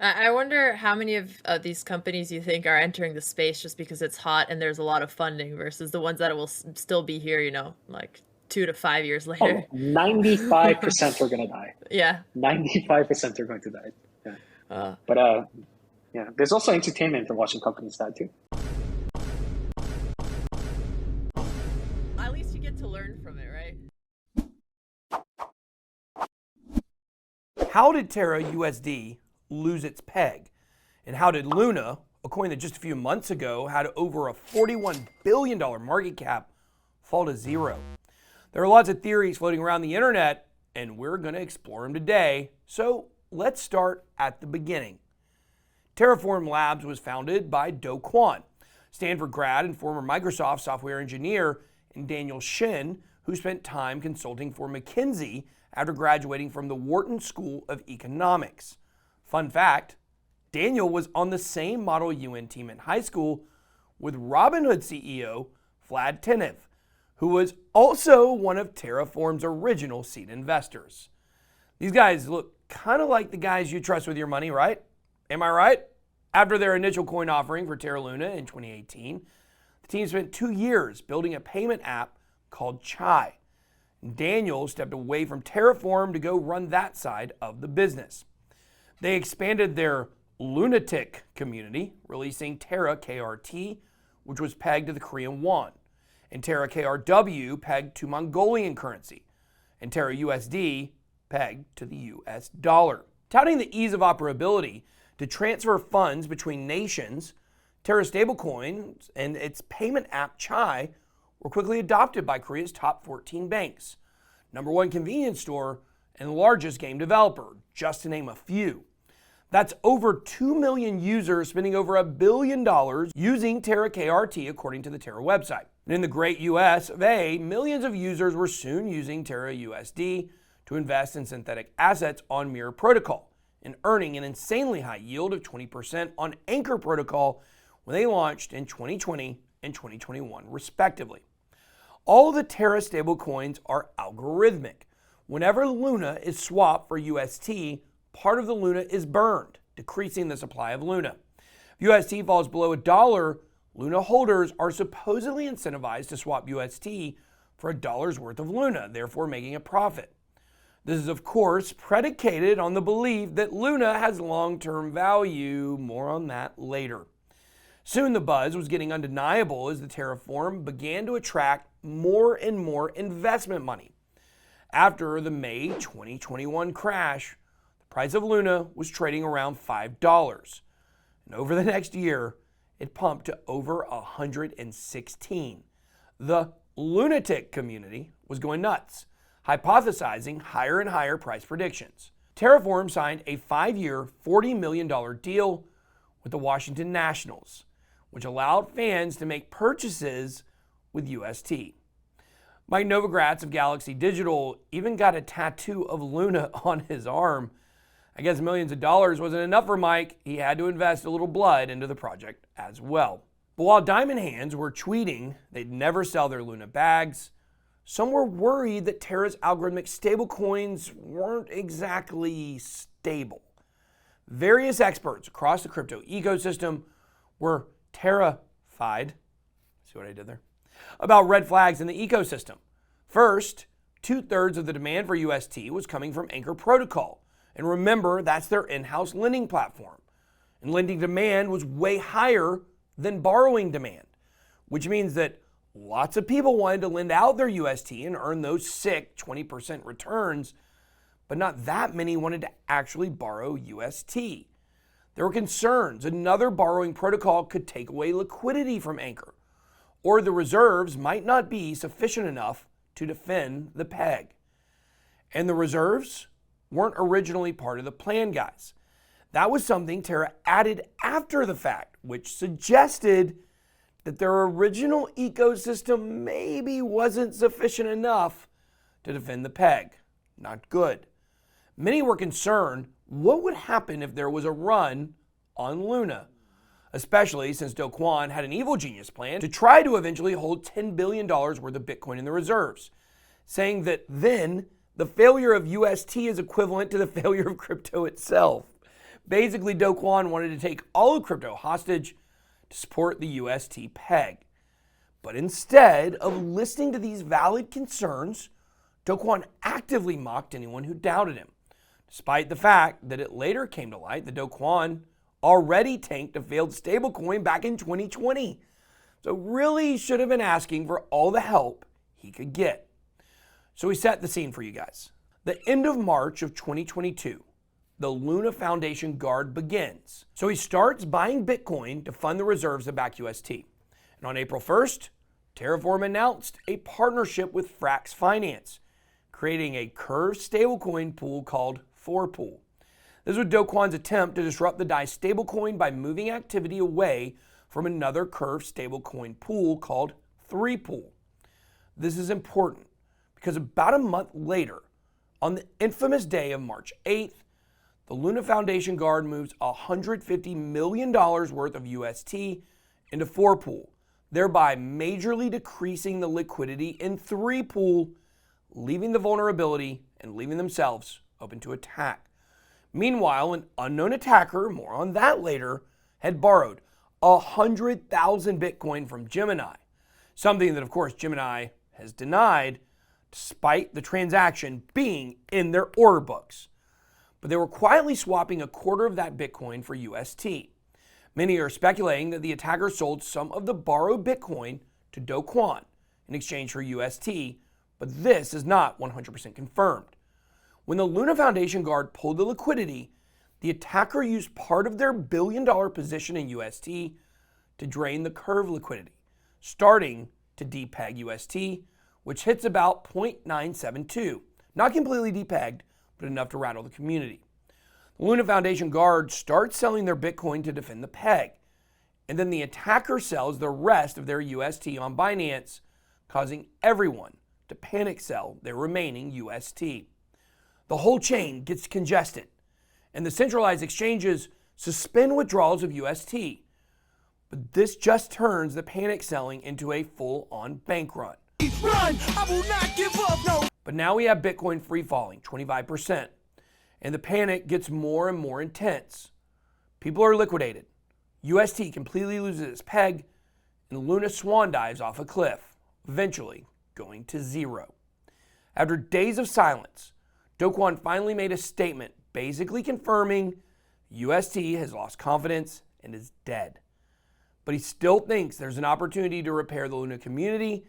I wonder how many of these companies you think are entering the space just because it's hot and there's a lot of funding versus the ones that will still be here, like 2 to 5 years later. Oh, 95% are going to die. Yeah. 95% are going to die. Yeah. Uh, But yeah, there's also entertainment in watching companies die too. at least you get to learn from it, right? How did TerraUSD lose its peg? And how did Luna, a coin that just a few months ago had over a $41 billion market cap, fall to zero? There are lots of theories floating around the internet, and we're going to explore them today. So let's start at the beginning. Terraform Labs was founded by Do Kwon, Stanford grad and former Microsoft software engineer, and Daniel Shin, who spent time consulting for McKinsey after graduating from the Wharton School of Economics. Fun fact, Daniel was on the same Model UN team in high school with Robinhood CEO Vlad Tenev, who was also one of Terraform's original seed investors. These guys look kind of like the guys you trust with your money, right? Am I right? After their initial coin offering for Terra Luna in 2018, the team spent 2 years building a payment app called Chai. Daniel stepped away from Terraform to go run that side of the business. They expanded their lunatic community, releasing Terra KRT, which was pegged to the Korean won, and Terra KRW pegged to Mongolian currency, and TerraUSD pegged to the US dollar. Touting the ease of operability to transfer funds between nations, Terra stablecoins and its payment app Chai were quickly adopted by Korea's top 14 banks, #1 convenience store, and largest game developer, just to name a few. That's over 2 million users spending over $1 billion using Terra KRT, according to the Terra website. And in the great US of A, millions of users were soon using TerraUSD to invest in synthetic assets on Mirror Protocol and earning an insanely high yield of 20% on Anchor Protocol when they launched in 2020 and 2021, respectively. All the Terra stablecoins are algorithmic. Whenever Luna is swapped for UST, part of the Luna is burned, decreasing the supply of Luna. If UST falls below $1, Luna holders are supposedly incentivized to swap UST for $1 worth of Luna, therefore making a profit. This is, of course, predicated on the belief that Luna has long-term value. More on that later. Soon the buzz was getting undeniable as the Terraform began to attract more and more investment money. After the May 2021 crash, the price of Luna was trading around $5. And over the next year, it pumped to over 116. The lunatic community was going nuts, hypothesizing higher and higher price predictions. Terraform signed a 5-year, $40 million deal with the Washington Nationals, which allowed fans to make purchases with UST. Mike Novogratz of Galaxy Digital even got a tattoo of Luna on his arm. I guess millions of dollars wasn't enough for Mike. He had to invest a little blood into the project as well. But while Diamond Hands were tweeting they'd never sell their Luna bags, some were worried that Terra's algorithmic stablecoins weren't exactly stable. Various experts across the crypto ecosystem were terrified, see what I did there, about red flags in the ecosystem. First, 2/3 of the demand for UST was coming from Anchor Protocol. And remember, that's their in-house lending platform. And lending demand was way higher than borrowing demand, which means that lots of people wanted to lend out their UST and earn those sick 20% returns, but not that many wanted to actually borrow UST. There were concerns another borrowing protocol could take away liquidity from Anchor, or the reserves might not be sufficient enough to defend the peg. And the reserves weren't originally part of the plan, guys. That was something Terra added after the fact, which suggested that their original ecosystem maybe wasn't sufficient enough to defend the peg. Not good. Many were concerned what would happen if there was a run on Luna, especially since Do Kwon had an evil genius plan to try to eventually hold $10 billion worth of Bitcoin in the reserves, saying that then the failure of UST is equivalent to the failure of crypto itself. Basically, Do Kwon wanted to take all of crypto hostage to support the UST peg. But instead of listening to these valid concerns, Do Kwon actively mocked anyone who doubted him, despite the fact that it later came to light that Do Kwon already tanked a failed stablecoin back in 2020. So really should have been asking for all the help he could get. So we set the scene for you guys. The end of March of 2022, the Luna Foundation guard begins. So he starts buying Bitcoin to fund the reserves of back UST. And on April 1st, Terraform announced a partnership with Frax Finance, creating a curved stablecoin pool called 4Pool. This was Do Kwon's attempt to disrupt the DAI stablecoin by moving activity away from another curved stablecoin pool called 3Pool. This is important because about a month later, on the infamous day of March 8th, the Luna Foundation guard moves $150 million worth of UST into 4Pool, thereby majorly decreasing the liquidity in 3Pool, leaving the vulnerability and leaving themselves open to attack. Meanwhile, an unknown attacker, more on that later, had borrowed 100,000 Bitcoin from Gemini, something that, of course, Gemini has denied, despite the transaction being in their order books. But they were quietly swapping a quarter of that Bitcoin for UST. Many are speculating that the attacker sold some of the borrowed Bitcoin to Do Kwon in exchange for UST, but this is not 100% confirmed. When the Luna Foundation guard pulled the liquidity, the attacker used part of their billion-dollar position in UST to drain the curve liquidity, starting to depeg UST, which hits about 0.972. Not completely depegged, but enough to rattle the community. The Luna Foundation guard starts selling their Bitcoin to defend the peg, and then the attacker sells the rest of their UST on Binance, causing everyone to panic sell their remaining UST. The whole chain gets congested, and the centralized exchanges suspend withdrawals of UST. But this just turns the panic selling into a full-on bank run. Run! I will not give up, no! But now we have Bitcoin free falling 25%, and the panic gets more and more intense. People are liquidated. UST completely loses its peg, and Luna swan dives off a cliff, eventually going to zero. After days of silence, Do Kwon finally made a statement basically confirming UST has lost confidence and is dead. But he still thinks there's an opportunity to repair the Luna community,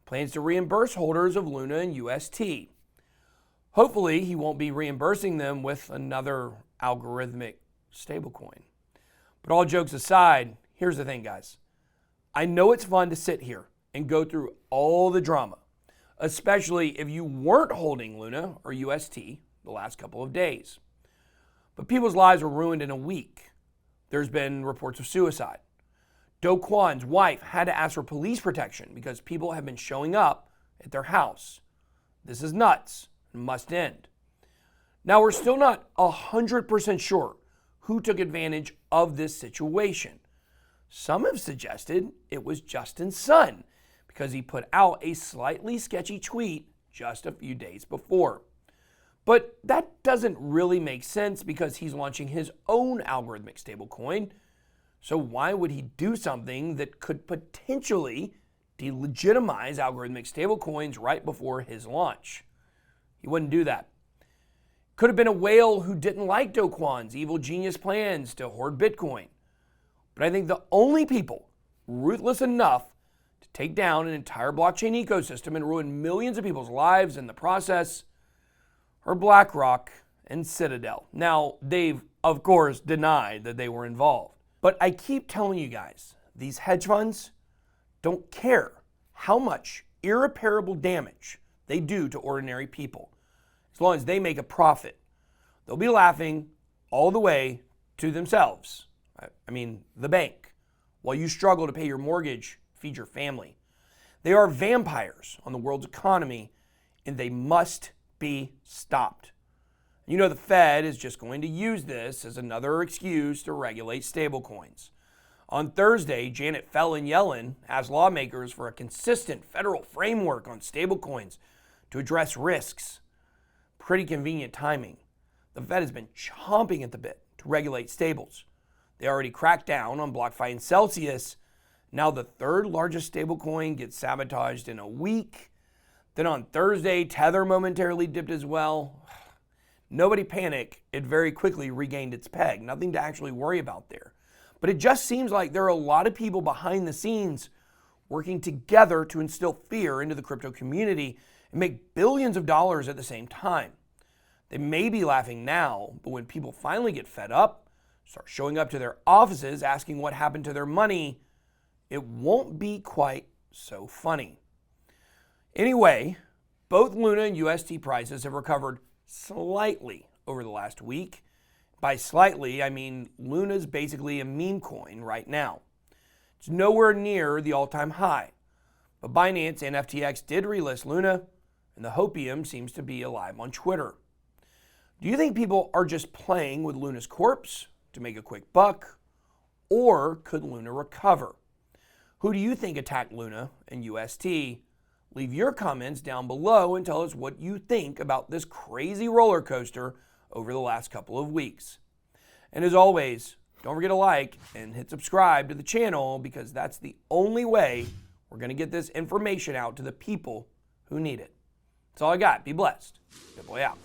plans to reimburse holders of Luna and UST. Hopefully, he won't be reimbursing them with another algorithmic stablecoin. But all jokes aside, here's the thing, guys. I know it's fun to sit here and go through all the drama, especially if you weren't holding Luna or UST the last couple of days. But people's lives were ruined in a week. There's been reports of suicide. Do Kwon's wife had to ask for police protection because people have been showing up at their house. This is nuts and must end. Now, we're still not 100% sure who took advantage of this situation. Some have suggested it was Justin's son because he put out a slightly sketchy tweet just a few days before. But that doesn't really make sense because he's launching his own algorithmic stablecoin. So why would he do something that could potentially delegitimize algorithmic stablecoins right before his launch? He wouldn't do that. Could have been a whale who didn't like Do Kwon's evil genius plans to hoard Bitcoin. But I think the only people ruthless enough to take down an entire blockchain ecosystem and ruin millions of people's lives in the process are BlackRock and Citadel. Now, they've, of course, denied that they were involved. But I keep telling you guys, these hedge funds don't care how much irreparable damage they do to ordinary people. As long as they make a profit, they'll be laughing all the way to themselves. I mean, the bank, while you struggle to pay your mortgage, feed your family. They are vampires on the world's economy, and they must be stopped. You know, the Fed is just going to use this as another excuse to regulate stablecoins. On Thursday, Janet Yellen asked lawmakers for a consistent federal framework on stablecoins to address risks. Pretty convenient timing. The Fed has been chomping at the bit to regulate stables. They already cracked down on BlockFi and Celsius. Now the third largest stablecoin gets sabotaged in a week. Then on Thursday, Tether momentarily dipped as well. Nobody panic. It very quickly regained its peg. Nothing to actually worry about there. But it just seems like there are a lot of people behind the scenes working together to instill fear into the crypto community and make billions of dollars at the same time. They may be laughing now, but when people finally get fed up, start showing up to their offices asking what happened to their money, it won't be quite so funny. Anyway, both Luna and UST prices have recovered slightly over the last week. By slightly, I mean Luna's basically a meme coin right now. It's nowhere near the all-time high, but Binance and FTX did relist Luna, and the hopium seems to be alive on Twitter. Do you think people are just playing with Luna's corpse to make a quick buck, or could Luna recover? Who do you think attacked Luna and UST? Leave your comments down below and tell us what you think about this crazy roller coaster over the last couple of weeks. And as always, don't forget to like and hit subscribe to the channel, because that's the only way we're going to get this information out to the people who need it. That's all I got. Be blessed. Good boy out.